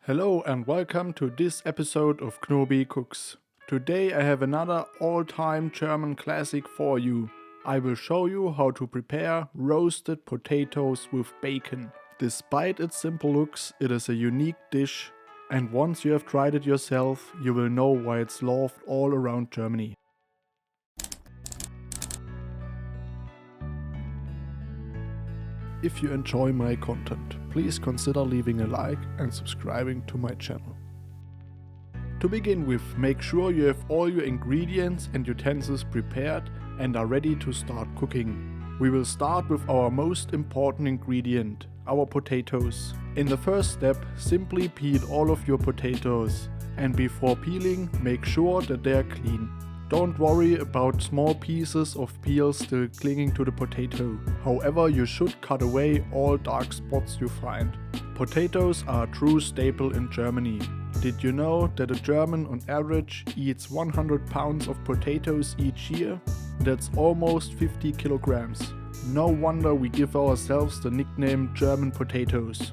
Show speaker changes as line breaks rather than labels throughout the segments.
Hello and welcome to this episode of Knobi Cooks. Today I have another all-time German classic for you. I will show you how to prepare roasted potatoes with bacon. Despite its simple looks, it is a unique dish, and once you have tried it yourself, you will know why it's loved all around Germany. If you enjoy my content, please consider leaving a like and subscribing to my channel. To begin with, make sure you have all your ingredients and utensils prepared and are ready to start cooking. We will start with our most important ingredient, our potatoes. In the first step, simply peel all of your potatoes, and before peeling, make sure that they are clean. Don't worry about small pieces of peel still clinging to the potato. However, you should cut away all dark spots you find. Potatoes are a true staple in Germany. Did you know that a German on average eats 100 pounds of potatoes each year? That's almost 50 kilograms. No wonder we give ourselves the nickname German potatoes.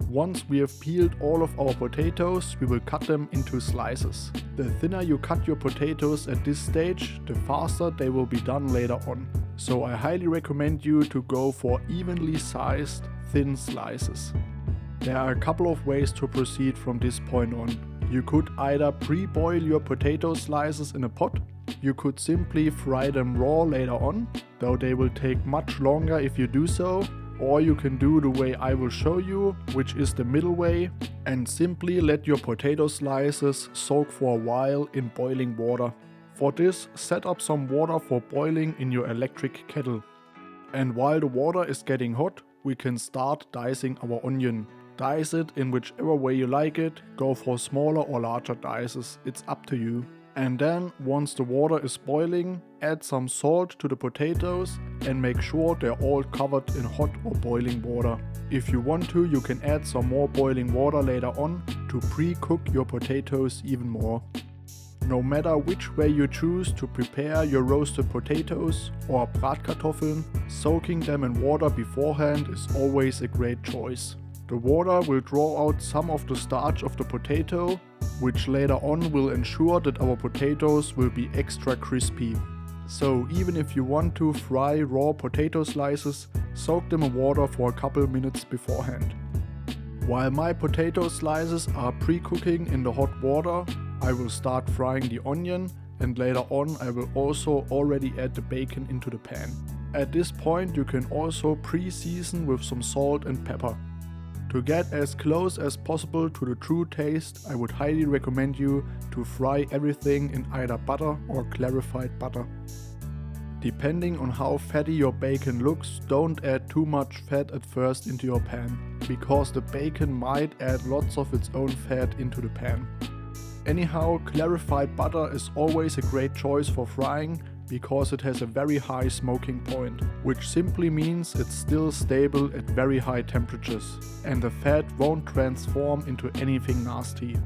Once we have peeled all of our potatoes, we will cut them into slices. The thinner you cut your potatoes at this stage, the faster they will be done later on. So I highly recommend you to go for evenly sized, thin slices. There are a couple of ways to proceed from this point on. You could either pre-boil your potato slices in a pot. You could simply fry them raw later on, though they will take much longer if you do so. Or you can do the way I will show you, which is the middle way, and simply let your potato slices soak for a while in boiling water. For this, set up some water for boiling in your electric kettle. And while the water is getting hot, we can start dicing our onion. Dice it in whichever way you like it, go for smaller or larger dices, it's up to you. And then, once the water is boiling, add some salt to the potatoes and make sure they're all covered in hot or boiling water. If you want to, you can add some more boiling water later on to pre-cook your potatoes even more. No matter which way you choose to prepare your roasted potatoes or Bratkartoffeln, soaking them in water beforehand is always a great choice. The water will draw out some of the starch of the potato, which later on will ensure that our potatoes will be extra crispy. So even if you want to fry raw potato slices, soak them in water for a couple minutes beforehand. While my potato slices are pre-cooking in the hot water, I will start frying the onion, and later on I will also already add the bacon into the pan. At this point you can also pre-season with some salt and pepper. To get as close as possible to the true taste, I would highly recommend you to fry everything in either butter or clarified butter. Depending on how fatty your bacon looks, don't add too much fat at first into your pan, because the bacon might add lots of its own fat into the pan. Anyhow, clarified butter is always a great choice for frying, because it has a very high smoking point, which simply means it's still stable at very high temperatures, and the fat won't transform into anything nasty.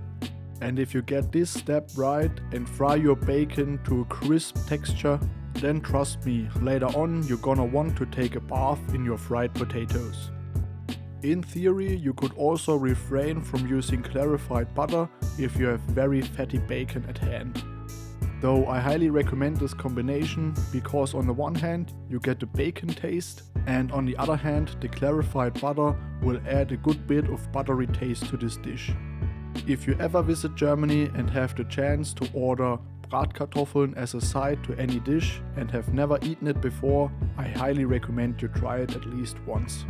And if you get this step right and fry your bacon to a crisp texture, then trust me, later on you're gonna want to take a bath in your fried potatoes. In theory, you could also refrain from using clarified butter if you have very fatty bacon at hand. Though I highly recommend this combination, because on the one hand you get the bacon taste, and on the other hand the clarified butter will add a good bit of buttery taste to this dish. If you ever visit Germany and have the chance to order Bratkartoffeln as a side to any dish and have never eaten it before, I highly recommend you try it at least once.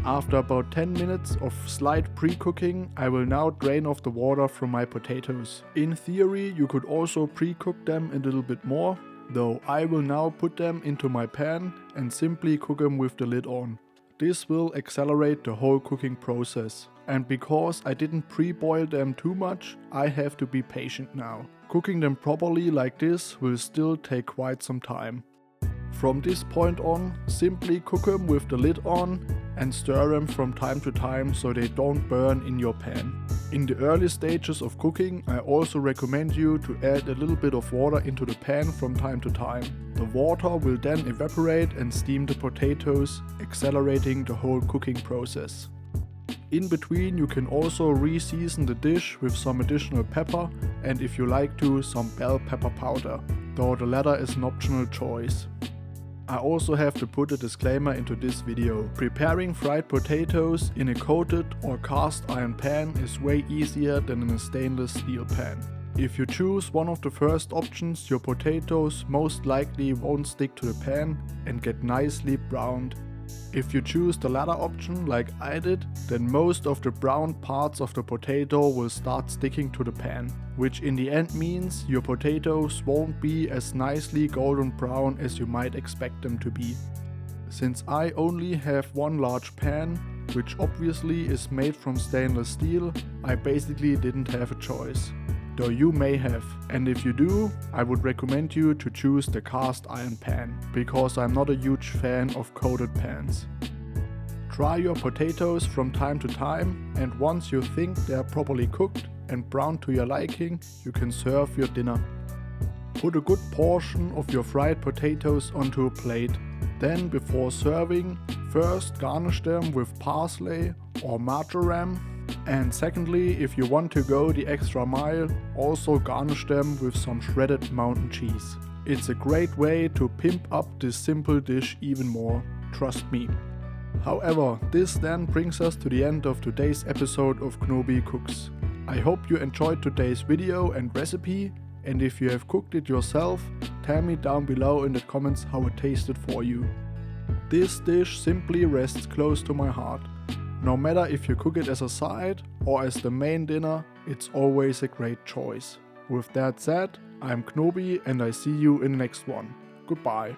After about 10 minutes of slight pre-cooking, I will now drain off the water from my potatoes. In theory, you could also pre-cook them a little bit more, though I will now put them into my pan and simply cook them with the lid on. This will accelerate the whole cooking process. And because I didn't pre-boil them too much, I have to be patient now. Cooking them properly like this will still take quite some time. From this point on, simply cook them with the lid on and stir them from time to time so they don't burn in your pan. In the early stages of cooking, I also recommend you to add a little bit of water into the pan from time to time. The water will then evaporate and steam the potatoes, accelerating the whole cooking process. In between you can also re-season the dish with some additional pepper and, if you like to, some bell pepper powder, though the latter is an optional choice. I also have to put a disclaimer into this video. Preparing fried potatoes in a coated or cast iron pan is way easier than in a stainless steel pan. If you choose one of the first options, your potatoes most likely won't stick to the pan and get nicely browned. If you choose the latter option like I did, then most of the browned parts of the potato will start sticking to the pan, which in the end means your potatoes won't be as nicely golden brown as you might expect them to be. Since I only have one large pan, which obviously is made from stainless steel, I basically didn't have a choice. Though you may have, and if you do, I would recommend you to choose the cast iron pan, because I'm not a huge fan of coated pans. Try your potatoes from time to time, and once you think they are properly cooked and browned to your liking, you can serve your dinner. Put a good portion of your fried potatoes onto a plate. Then, before serving, first garnish them with parsley or marjoram. And secondly, if you want to go the extra mile, also garnish them with some shredded mountain cheese. It's a great way to pimp up this simple dish even more, trust me. However, this then brings us to the end of today's episode of Knobi Cooks. I hope you enjoyed today's video and recipe, and if you have cooked it yourself, tell me down below in the comments how it tasted for you. This dish simply rests close to my heart. No matter if you cook it as a side or as the main dinner, it's always a great choice. With that said, I'm Knobi and I see you in the next one. Goodbye.